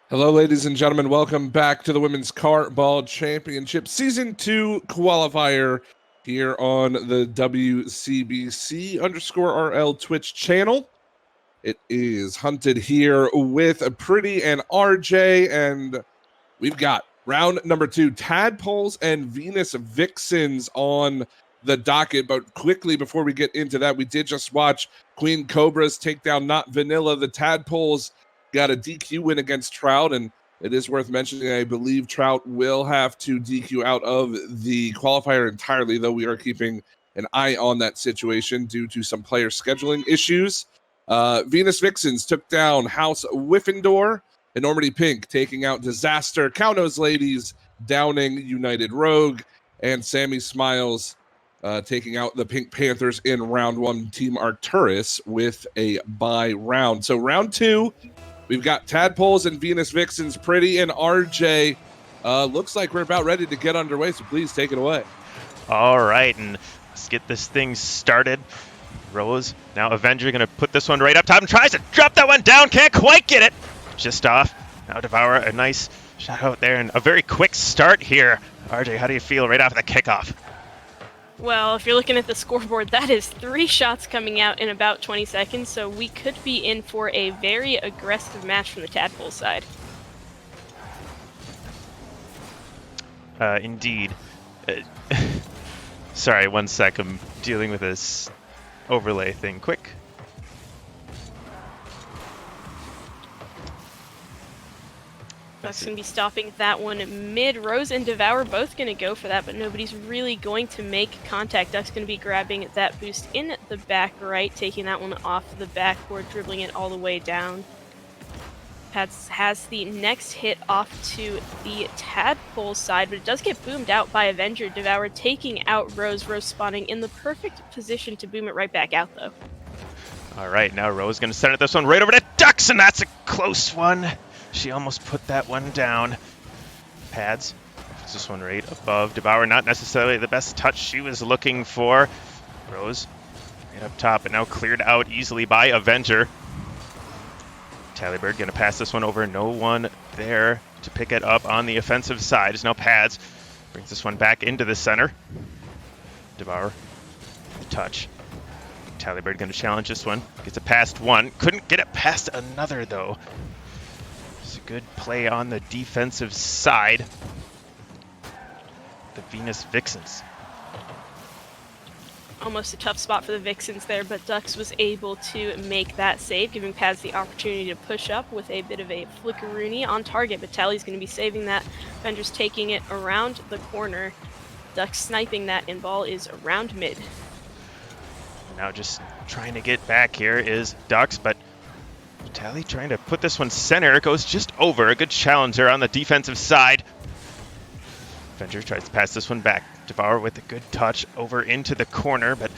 Hello, ladies and gentlemen. Welcome back to the Women's Carball Championship Season 2 qualifier here on the WCBC_RL Twitch channel. It is Hunted here with Pretty and RJ, and we've got round number 2, Tadpoles and Venus Vixens on the docket. But quickly, before we get into that, we did just watch Queen Cobras take down Not Vanilla. The Tadpoles got a DQ win against Trout, and it is worth mentioning, I believe Trout will have to DQ out of the qualifier entirely, though we are keeping an eye on that situation due to some player scheduling issues. Venus Vixens took down House Whiffendor. Enormity Pink taking out Disaster, Kaunos Ladies downing United Rogue, and Sammy Smiles taking out the Pink Panthers in round 1. Team Arcturus with a bye round. So round 2, we've got Tadpoles and Venus Vixens. Pretty and RJ. Looks like we're about ready to get underway, so please take it away. All right, and let's get this thing started. Rose, now Avenger going to put this one right up top and tries to drop that one down. Can't quite get it. Just off. Now Devour, a nice shot out there and a very quick start here. RJ, how do you feel right after the kickoff? Well, if you're looking at the scoreboard, that is 3 shots coming out in about 20 seconds, so we could be in for a very aggressive match from the Tadpole side. Indeed. Sorry, 1 sec. I'm dealing with this overlay thing quick. Duck's going to be stopping that one mid. Rose and Devour both going to go for that, but nobody's really going to make contact. Duck's going to be grabbing that boost in the back right, taking that one off the backboard, dribbling it all the way down. Pats has the next hit off to the Tadpole side, but it does get boomed out by Avenger. Devour taking out Rose. Rose spawning in the perfect position to boom it right back out, though. All right, now Rose going to center this one right over to Ducks, and that's a close one. She almost put that one down. Pads. Puts this one right above. Devour, not necessarily the best touch she was looking for. Rose right up top, and now cleared out easily by Avenger. Tallybird going to pass this one over. No one there to pick it up on the offensive side. It's now Pads. Brings this one back into the center. Devour. The touch. Tallybird going to challenge this one. Gets it past one. Couldn't get it past another, though. Good play on the defensive side. The Venus Vixens. Almost a tough spot for the Vixens there, but Ducks was able to make that save, giving Pads the opportunity to push up with a bit of a flickeroony on target, but Tally's going to be saving that. Avenger's taking it around the corner. Ducks sniping that, and ball is around mid. Now just trying to get back here is Ducks, but Tally trying to put this one center. It goes just over. A good challenger on the defensive side. Avenger tries to pass this one back. Devour with a good touch over into the corner, but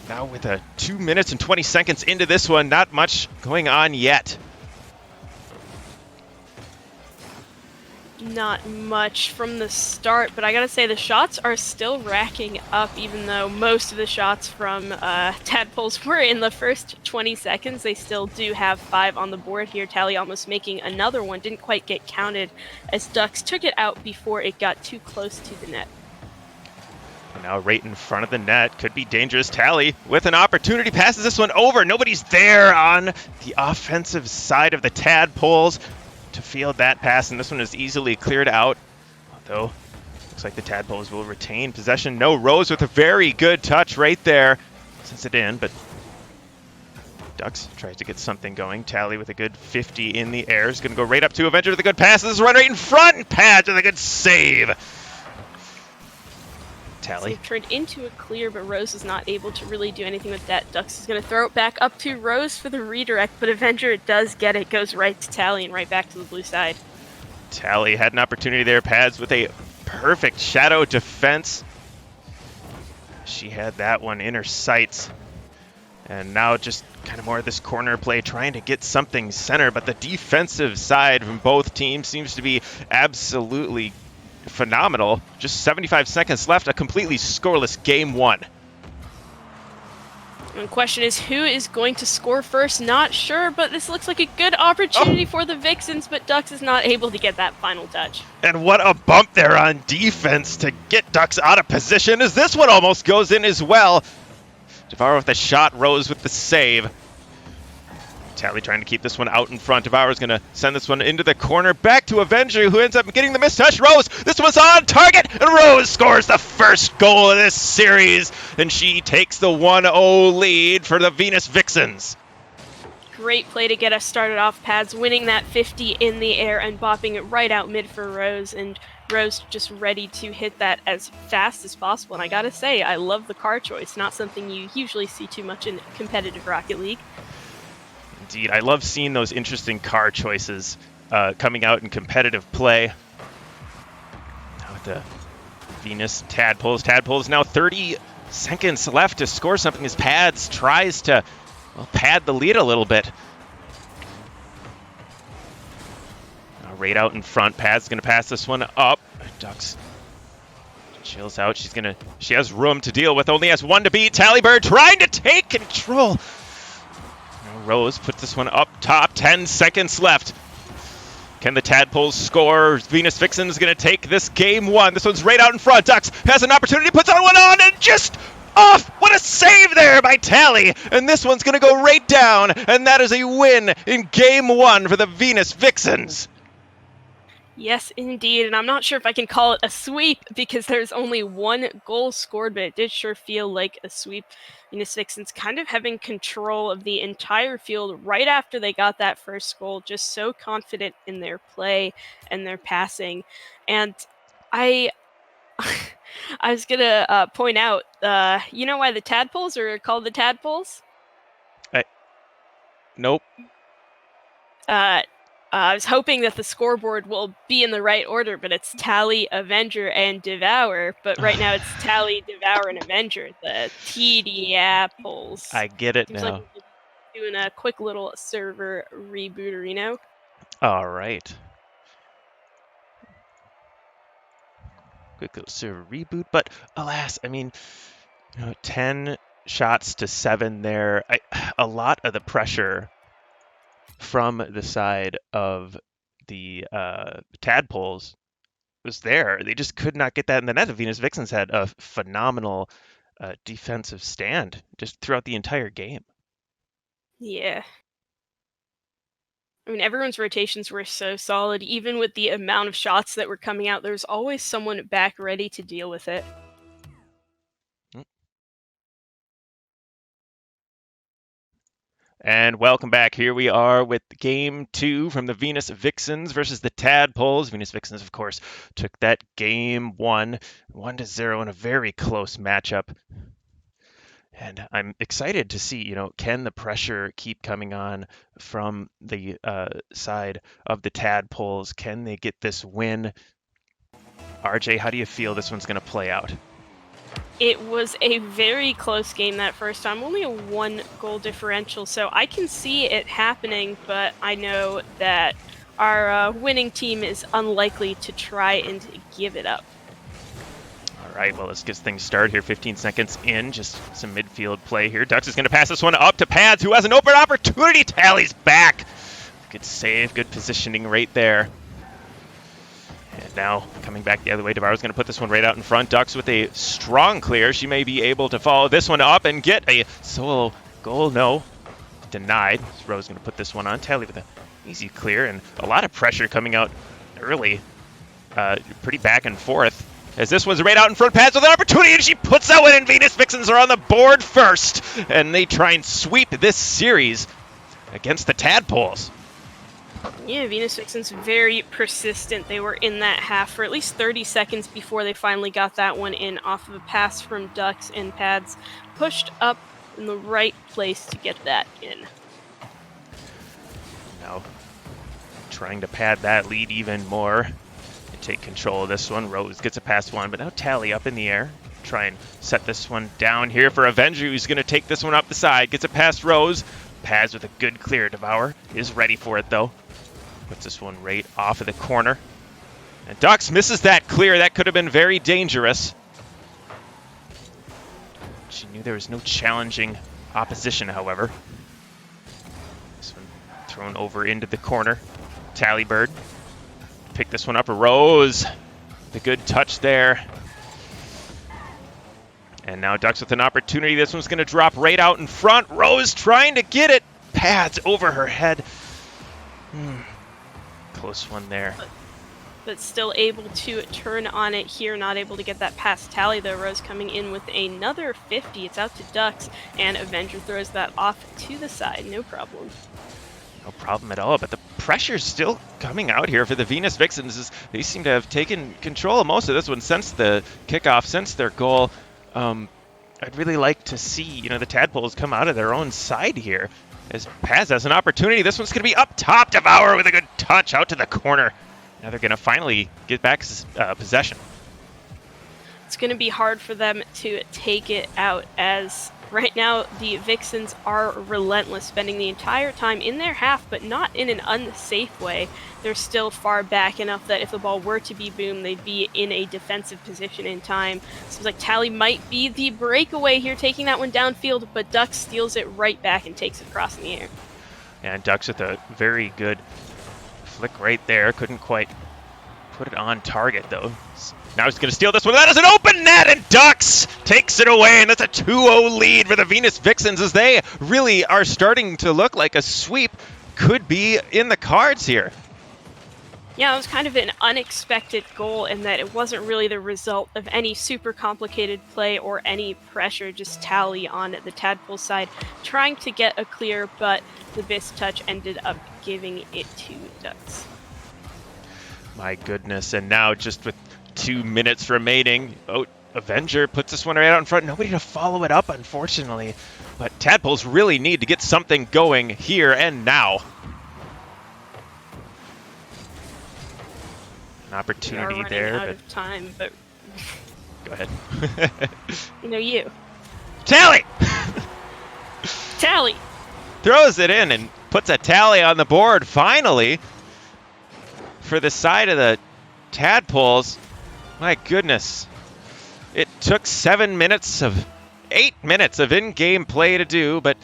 now with a 2 minutes and 20 seconds into this one, not much going on yet. Not much from the start, but I gotta say the shots are still racking up, even though most of the shots from Tadpoles were in the first 20 seconds. They still do have 5 on the board here. Tally almost making another one. Didn't quite get counted as Ducks took it out before it got too close to the net. And now right in front of the net. Could be dangerous. Tally with an opportunity. Passes this one over. Nobody's there on the offensive side of the Tadpoles to field that pass, and this one is easily cleared out. Although, looks like the Tadpoles will retain possession. No, Rose with a very good touch right there. Sends it in, but Ducks tries to get something going. Tally with a good 50 in the air. Is going to go right up to Avenger with a good pass. This is run right in front, and Pads with a good save. Tally. So turned into a clear, but Rose is not able to really do anything with that. Ducks is going to throw it back up to Rose for the redirect, but Avenger does get it. Goes right to Tally and right back to the blue side. Tally had an opportunity there. Pads with a perfect shadow defense. She had that one in her sights. And now just kind of more of this corner play, trying to get something center, but the defensive side from both teams seems to be absolutely phenomenal. Just 75 seconds left, a completely scoreless game 1. And the question is, who is going to score first? Not sure, but this looks like a good opportunity for the Vixens, but Dux is not able to get that final touch. And what a bump there on defense to get Dux out of position, as this one almost goes in as well. Devour with the shot, Rose with the save. Tally trying to keep this one out in front. Devour's going to send this one into the corner. Back to Avenger, who ends up getting the mistouch. Rose, this one's on target, and Rose scores the first goal of this series, and she takes the 1-0 lead for the Venus Vixens. Great play to get us started off. Pads winning that 50 in the air and bopping it right out mid for Rose, and Rose just ready to hit that as fast as possible. And I gotta say, I love the car choice. Not something you usually see too much in competitive Rocket League. Indeed, I love seeing those interesting car choices coming out in competitive play. Now with the Venus Tadpoles. Tadpoles now 30 seconds left to score something as Pads tries to pad the lead a little bit. Right out in front. Pads going to pass this one up. Dux chills out. She has room to deal with. Only has one to beat. Tallybird trying to take control. Rose puts this one up top. 10 seconds left. Can the Tadpoles score? Venus Vixen is going to take this game one. This one's right out in front. Dux has an opportunity, puts on one on, and just off! What a save there by Tally! And this one's going to go right down, and that is a win in game one for the Venus Vixens. Yes, indeed, and I'm not sure if I can call it a sweep because there's only one goal scored, but it did sure feel like a sweep. Venus Vixens kind of having control of the entire field right after they got that first goal, just so confident in their play and their passing. And I was gonna point out, you know why the Tadpoles are called the Tadpoles? Nope. I was hoping that the scoreboard will be in the right order, but it's Tally, Avenger, and Devour. But right now it's Tally, Devour, and Avenger, the TD-apples. I get it Seems now. like we're doing a quick little server rebooterino. All right. Quick little server reboot, but alas, I mean, 10 shots to 7 there. A lot of the pressure from the side of the Tadpoles was there. They just could not get that in the net. The Venus Vixens had a phenomenal defensive stand just throughout the entire game. Yeah. I mean, everyone's rotations were so solid. Even with the amount of shots that were coming out, there was always someone back ready to deal with it. And welcome back. Here we are with game 2 from the Venus Vixens versus the Tadpoles. Venus Vixens, of course, took that game 1-0 in a very close matchup. And I'm excited to see, can the pressure keep coming on from the side of the Tadpoles? Can they get this win? RJ, how do you feel this one's going to play out? It was a very close game that first time, only a 1-goal differential, so I can see it happening, but I know that our winning team is unlikely to try and give it up. All right, well, let's get things started here. 15 seconds in, just some midfield play here. Dux is going to pass this one up to Pads, who has an open opportunity. Tally's back. Good save, good positioning right there. And now coming back the other way, Devour's going to put this one right out in front. Dux with a strong clear. She may be able to follow this one up and get a solo goal. No, denied. Rose going to put this one on. Tally with an easy clear and a lot of pressure coming out early. Pretty back and forth. As this one's right out in front, Pads with an opportunity, and she puts that one in. Venus Vixens are on the board first, and they try and sweep this series against the Tadpoles. Yeah, Venus Vixens very persistent. They were in that half for at least 30 seconds before they finally got that one in off of a pass from Dux, and Pads pushed up in the right place to get that in. Now trying to pad that lead even more and take control of this one. Rose gets a past one, but now Tally up in the air. Try and set this one down here for Avenger, who's going to take this one up the side. Gets it past Rose. Pads with a good clear. Devour is ready for it, though. Puts this one right off of the corner. And Dux misses that clear. That could have been very dangerous. She knew there was no challenging opposition, however. This one thrown over into the corner. Tallybird. Pick this one up. Rose. The good touch there. And now Ducks with an opportunity. This one's going to drop right out in front. Rose trying to get it. Pads over her head. Close one there. But still able to turn on it here, not able to get that past Tally though. Rose coming in with another 50. It's out to Ducks, and Avenger throws that off to the side. No problem. No problem at all, but the pressure's still coming out here for the Venus Vixens. They seem to have taken control of most of this one since the kickoff, since their goal. I'd really like to see, the Tadpoles come out of their own side here. As Paz has an opportunity. This one's going to be up top. Devour with a good touch out to the corner. Now they're going to finally get back possession. It's going to be hard for them to take it out, as right now the Vixens are relentless, spending the entire time in their half, but not in an unsafe way. They're still far back enough that if the ball were to be boomed, they'd be in a defensive position in time. Seems like Tally might be the breakaway here, taking that one downfield, but Ducks steals it right back and takes it across in the air. And Ducks with a very good flick right there. Couldn't quite put it on target, though. Now he's going to steal this one. That is an open net, and Ducks takes it away, and that's a 2-0 lead for the Venus Vixens, as they really are starting to look like a sweep could be in the cards here. Yeah, it was kind of an unexpected goal in that it wasn't really the result of any super complicated play or any pressure, just Tally on the Tadpole side trying to get a clear, but the Biss touch ended up giving it to Ducks. My goodness, and now just with 2 minutes remaining, Avenger puts this one right out in front. Nobody to follow it up, unfortunately. But Tadpoles really need to get something going here and now. An opportunity there, out of time, but go ahead. You. Tally! Tally! Throws it in and puts a tally on the board, finally, for the side of the Tadpoles. My goodness. It took 8 minutes of in-game play to do, but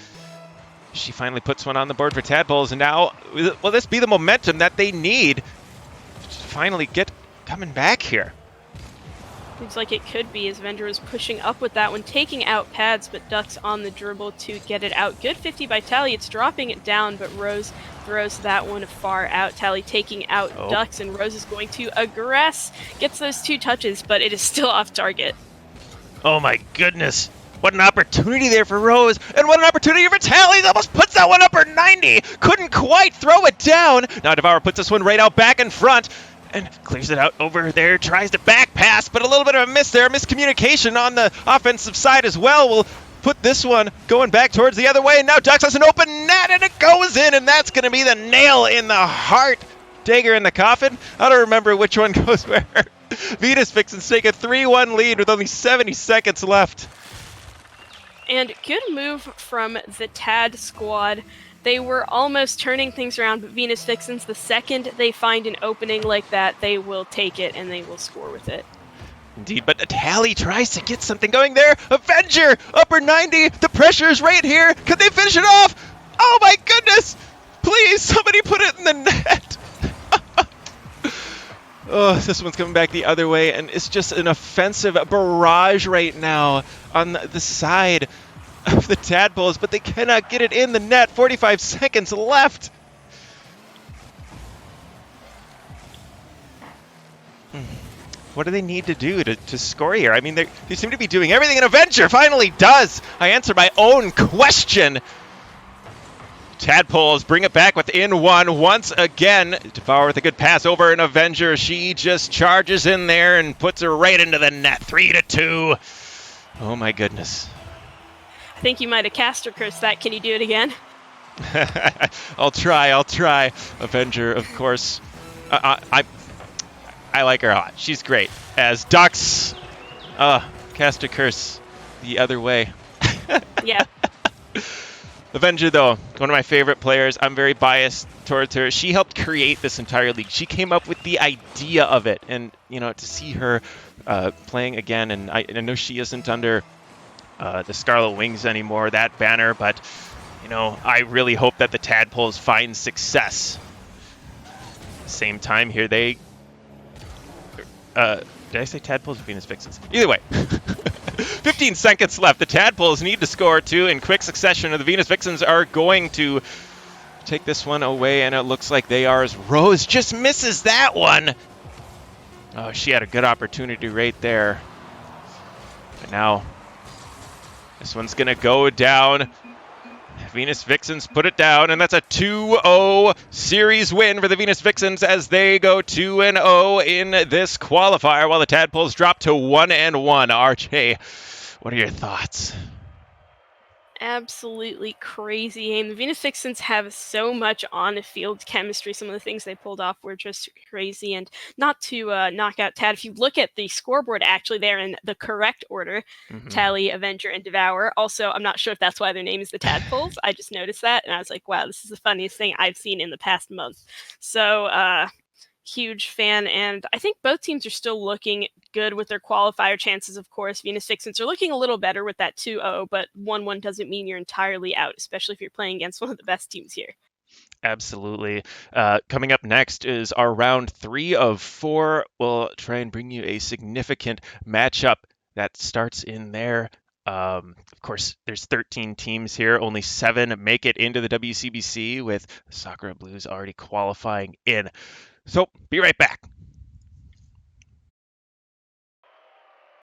she finally puts one on the board for Tadpoles, and now, will this be the momentum that they need to finally get coming back here? Looks like it could be, as Avenger was pushing up with that one, taking out Pads, but Ducks on the dribble to get it out. Good 50 by Tally. It's dropping it down, but Rose throws that one far out. Tally taking out Ducks, and Rose is going to aggress. Gets those 2 touches, but it is still off target. Oh my goodness. What an opportunity there for Rose, and what an opportunity for Tally. Almost puts that one up her 90. Couldn't quite throw it down. Now Devour puts this one right out back in front and clears it out over there. Tries to back pass, but a little bit of a miss there. Miscommunication on the offensive side as well. We'll put this one going back towards the other way. And now Ducks has an open net, and it goes in, and that's going to be the nail in the heart. Dagger in the coffin. I don't remember which one goes where. Venus Vixens take a 3-1 lead with only 70 seconds left. And good move from the Tad squad. They were almost turning things around, but Venus Vixens, the second they find an opening like that, they will take it and they will score with it. Indeed, but Tally tries to get something going there. Avenger, upper 90. The pressure is right here. Can they finish it off? Oh my goodness! Please, somebody put it in the net. Oh, this one's coming back the other way, and it's just an offensive barrage right now on the side of the Tadpoles, but they cannot get it in the net. 45 seconds left. What do they need to do to score here? I mean, they seem to be doing everything, and Avenger finally does. I answered my own question. Tadpoles bring it back within 1 once again. Devour with a good pass over an Avenger. She just charges in there and puts her right into the net. 3-2. Oh my goodness. I think you might have caster cursed that. Can you do it again? I'll try. Avenger, of course. I like her a lot. She's great. As Ducks, cast a curse the other way. Yeah. Avenger, though, one of my favorite players. I'm very biased towards her. She helped create this entire league. She came up with the idea of it. And, to see her playing again, and I know she isn't under the Scarlet Wings anymore, that banner, but you know, I really hope that the Tadpoles find success. Same time here, they did I say Tadpoles or Venus Vixens? Either way. 15 seconds left. The Tadpoles need to score two in quick succession, and the Venus Vixens are going to take this one away, and it looks like they are, as Rose just misses that one. Oh, she had a good opportunity right there. But now, this one's going to go down. Venus Vixens put it down, and that's a 2-0 series win for the Venus Vixens as they go 2-0 in this qualifier, while the Tadpoles drop to 1-1. RJ, what are your thoughts? Absolutely crazy game. The Venus Vixens have so much on-field chemistry. Some of the things they pulled off were just crazy. And not to knock out Tad, if you look at the scoreboard, actually, they're in the correct order. Tally, Avenger, and Devour. Also, I'm not sure if that's why their name is the Tadpoles. I just noticed that, and I was like, wow, this is the funniest thing I've seen in the past month. So, huge fan, and I think both teams are still looking good with their qualifier chances. Of course, Venus Vixens are looking a little better with that 2-0, but 1-1 doesn't mean you're entirely out, especially if you're playing against one of the best teams here. Absolutely. Coming up next is our round 3 of 4. We'll try and bring you a significant matchup that starts in there. Of course, there's 13 teams here. Only 7 make it into the WCBC, with Sakura Blues already qualifying in. So, be right back.